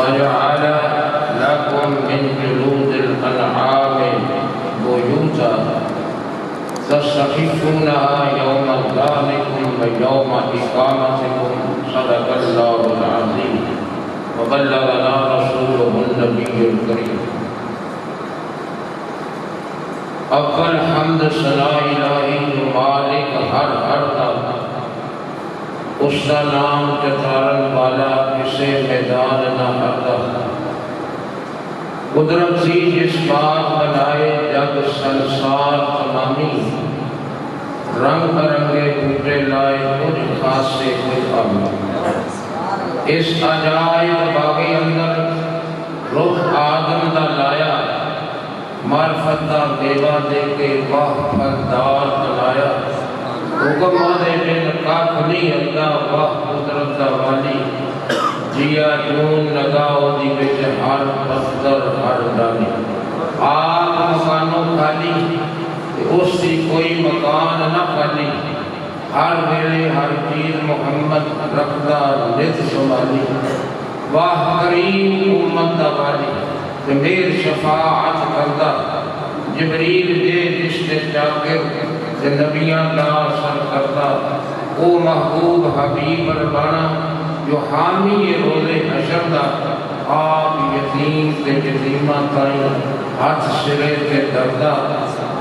وجعل لكم من جلود الأنعام بيوتا تستخفونها يوم ظعنكم ويوم إقامتكم صدق الله العظيم وبلغنا رسوله النبي الكريم اول حمد ثنا الہی مالک ہر کا اس کا نام چتارن والا کسے میدان نہ ہرتا قدرت سی جس بات بنائے جگ سنسار تمامی رنگ برنگے بوٹے لائے کچھ خاصے کچھ آمی اس عجائب باغی اندر رخ آدم دا لایا معرفت دا دیوا دے کے واہ پھلدار بنایا حکم دے بن کاکھنی اللہ واہ قدرت دا والی جیا جون لگاؤ دی بچ ہر پتھر ہر ڈالی آپ مکانوں خالی اس کی کوئی مکان نہ خالی ہر ویلے ہر چیز محمد رکھدا نت سنبھالی واہ کریم امت دا والی میر شفاعت کردہ جبریل دے رشتے چاکر نبیاں دا سر کردہ او محبوب حبیب ربانہ جو حامی روزے حشر دا آپ یتیم تے یتیمہ تائیں ہاتھ سرے تے دردہ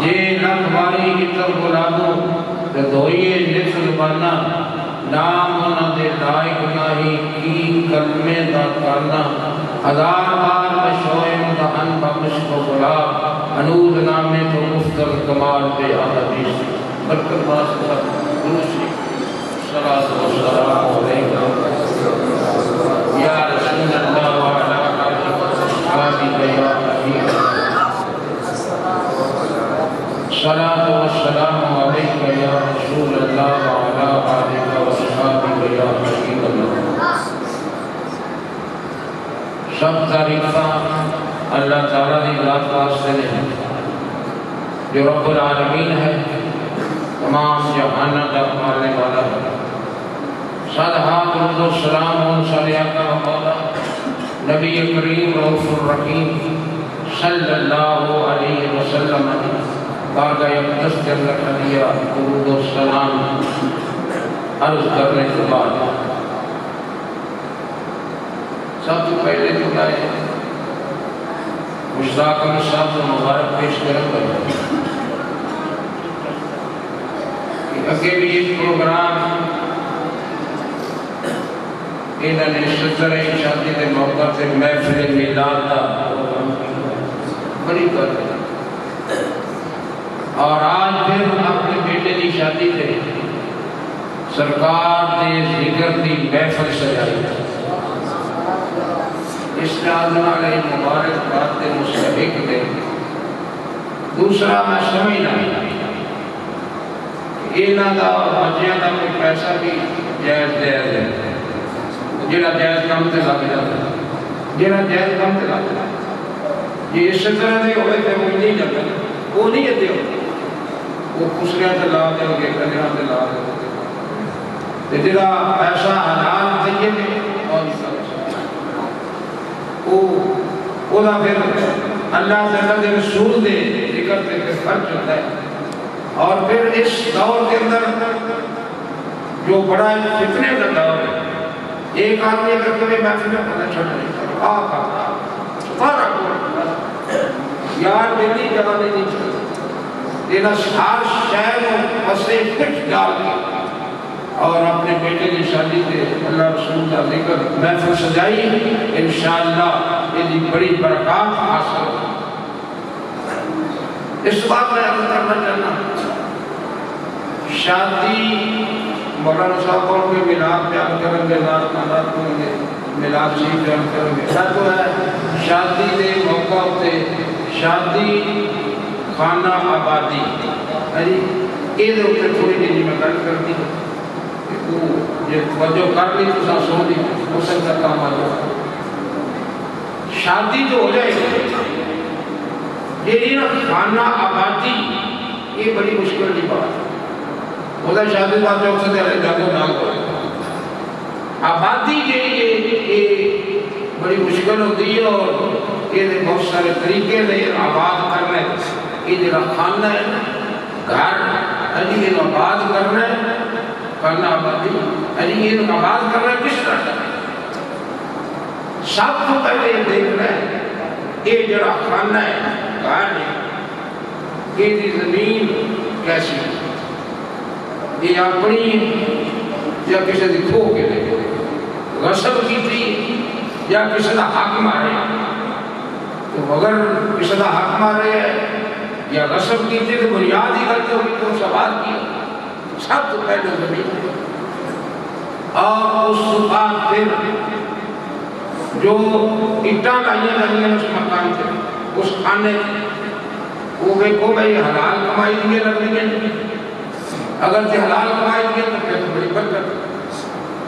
یہ لکھواری اتر بلادوں تے دوئیے نسل بنا نام انہ دے لائق نہیں کی کلمے دا کرنا ہزار بار بشوئے مدہن بمشق و غلاب انود نامے تو مفتر کمال پہ آدھیس برکت واسطہ دوسری صلاة و سلام علیکم یا رسول اللہ وعلا آبی یا حبیب صلاة و سلام علیکم یا رسول اللہ وعلا آبی یا حبیب اللہ سب تعریفہ اللہ تعالیٰ دی ذات واسطے ہیں جو رب العالمین ہے تمام جہانہ کا پالنے والا ہے صدحہ درود و سلام ان صلی اللہ و مولا نبی کریم رؤوف الرحیم صلی اللہ علیہ وسلم بارگاہ اقدس کے اندر حدیہ درود و سلام عرض کرنے کے بعد سب تو پہلے جو لائے مشتاق احمد صاحب کو مبارک پیش کریں گے اگے بھی ایک پروگرام انہوں نے سترہ شادی کے موقع سے محفل میلاد کا بڑی کر دیا اور آج پھر اپنے بیٹے کی شادی سے سرکار نے ذکر کی محفل سجائی اس لازم علیہ مبارک بات مستحق دے دوسرا میں سمجھنا اینا دا بچیاں دا کوئی پیسہ بھی جائز دے دے جیڑا جائز کم تے لگ جاتا جیڑا جائز کم تے لگ جاتا یہ اس طرح دے ہوئے تے وہ نہیں جاتا وہ نہیں جاتے ہو وہ کسریاں تے لا دے گے کنیاں تے لا دے تے جیڑا پیسہ حلال دیئے دے اور وہ دا پھر اللہ تعالیٰ دے رسول دے ذکر تے پھر خرچ ہوتا ہے اور پھر اس دور کے اندر جو بڑا فتنے کا دور ہے ایک آدمی اگر کبھی محفل میں پتہ چھوڑ نہیں سارا یار دلی جگہ نہیں چھوڑ دینا ہر شہر مسئلے پھٹ ڈال کے اور اپنے بیٹے کی شادی سے اللہ رسول کا ذکر محفل سجائی انشاءاللہ یہ بڑی برکات حاصل اس بات میں عرض کرنا چاہنا شادی مولانا صاحب کو بھی ملاد بیان کریں گے نات کریں گے ملاد شریف بیان کریں گے تو ہے شادی دے موقع ہوتے شادی خانہ آبادی یہ تھوڑی جی میں گل کرتی یہ توجہ کر لی تو سو دی ہو سکتا کام آ جائے شادی جو ہو جائے یہ خانہ آبادی یہ بڑی مشکل کی بات ہے وہ شادی بات جو سے جاگو نہ ہو آبادی یہ بڑی مشکل ہوتی ہے اور یہ بہت سارے طریقے نے آباد کرنا ہے. یہ جڑا خانہ ہے گھر یہ آباد کرنا ہے خانہ آبادی یہ آباد کرنا ہے کس طرح کرنا ہے. سب تو پہلے یہ دیکھنا ہے یہ جڑا خانہ ہے گھر ہے یہ زمین کیسی یہ اپنی یا کسی دی کھو کے لے غصب کی تھی یا کسی دا حق مارے. تو اگر کسی دا حق مارے ہے یا غصب کی تھی تو بنیاد ہی غلط ہوگی تو سوال کی سب تو پہلے زمین اور اس بعد پھر جو اٹاں لائیاں لگیاں اس مکان سے اس خانے وہ دیکھو بھئی حلال کمائی دیئے لگ رہی ہیں. اگر سے حلال کمائی دیئے تو پھر بڑی برکت.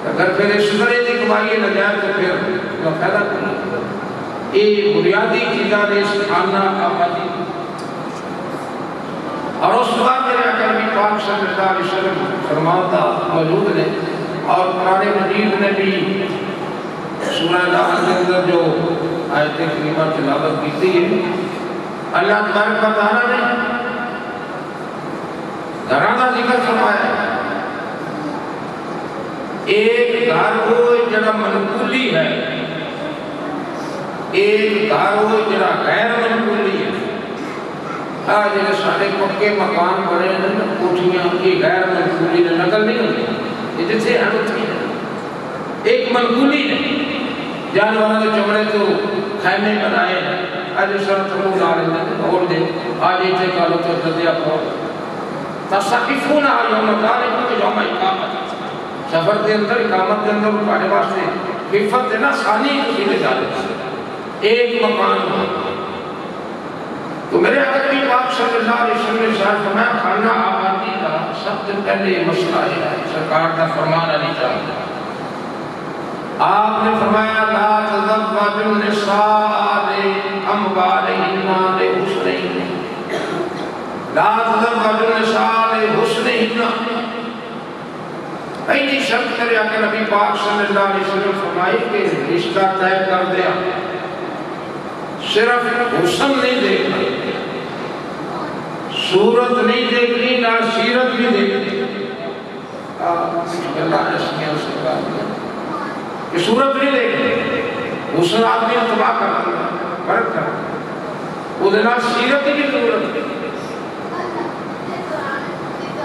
اگر پھر اس طرح کی کمائی نہ جائے تو پھر وہ فائدہ کریں. یہ بنیادی چیزاں نے اس خانہ آبادی اور اس بات میرے اکرمی پاک صلی اللہ علیہ وسلم فرماتا موجود نے اور قرآن مجید نے بھی سورہ نحل کے اندر جو آیت کریمہ تلاوت کی ہے اللہ تبارک و تعالیٰ نے گھراں دا ذکر فرمایا ہے. ایک گھر وہ جڑا منقولی ہے ایک گھر وہ جڑا غیر منقولی ہے. آج جڑے سارے پکے مکان بنے ہیں کوٹھیاں یہ غیر منقولی نے نقل نہیں ہوتی یہ جیسے ہیں اتنی ہے. ایک منقولی ہے جانوروں کے چمڑے تو خیمے بنائے ہیں آج سر تمور آ رہے ہیں اور دے آج ایسے کالوں تو دردیا پڑھو تصقیفون آیوم ذالکم یوم اقامت سفر کے اندر اقامت کے اندر پانے واسطے حفت دینا ثانی کسیلے جانے ایک مکان ہو. تو میرے حضرت پاک صلی اللہ علیہ وسلم نے ارشاد فرمایا خانہ آبادی کا سب سے پہلے مسئلہ ہے سرکار کا فرمان علی چاہیے. آپ نے فرمایا لا تزوج النساء لأموالهن لحسنهن لا تزوج النساء لحسنهن. پہلی شرط کرے کہ نبی پاک صلی اللہ علیہ وسلم فرمائی کہ رشتہ طے کر دیا صرف حسن نہیں دیکھنا صورت نہیں دیکھنی نہ سیرت بھی دیکھنی. اللہ نے سنیا سے کہا کہ صورت نہیں دیکھنی حسن آدمی تباہ کر دیا فرق کر وہ دینا سیرت کی ضرورت.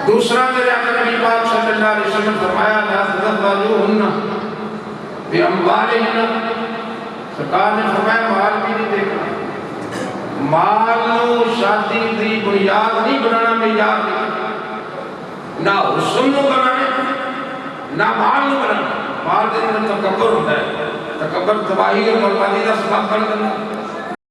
دوسرا میرے آقا نبی پاک صلی اللہ علیہ وسلم فرمایا لا تزوجوهن بأموالهن. سرکار نے فرمایا مال بھی نہیں دیکھنا مال نو شادی دی بنیاد نہیں بنانا معیار نہیں نہ حسن نو بنانا نہ مال نو بنانا. مال دے اندر تکبر ہوتا ہے تکبر تباہی اور بربادی کا سبب بن جاتا ہے.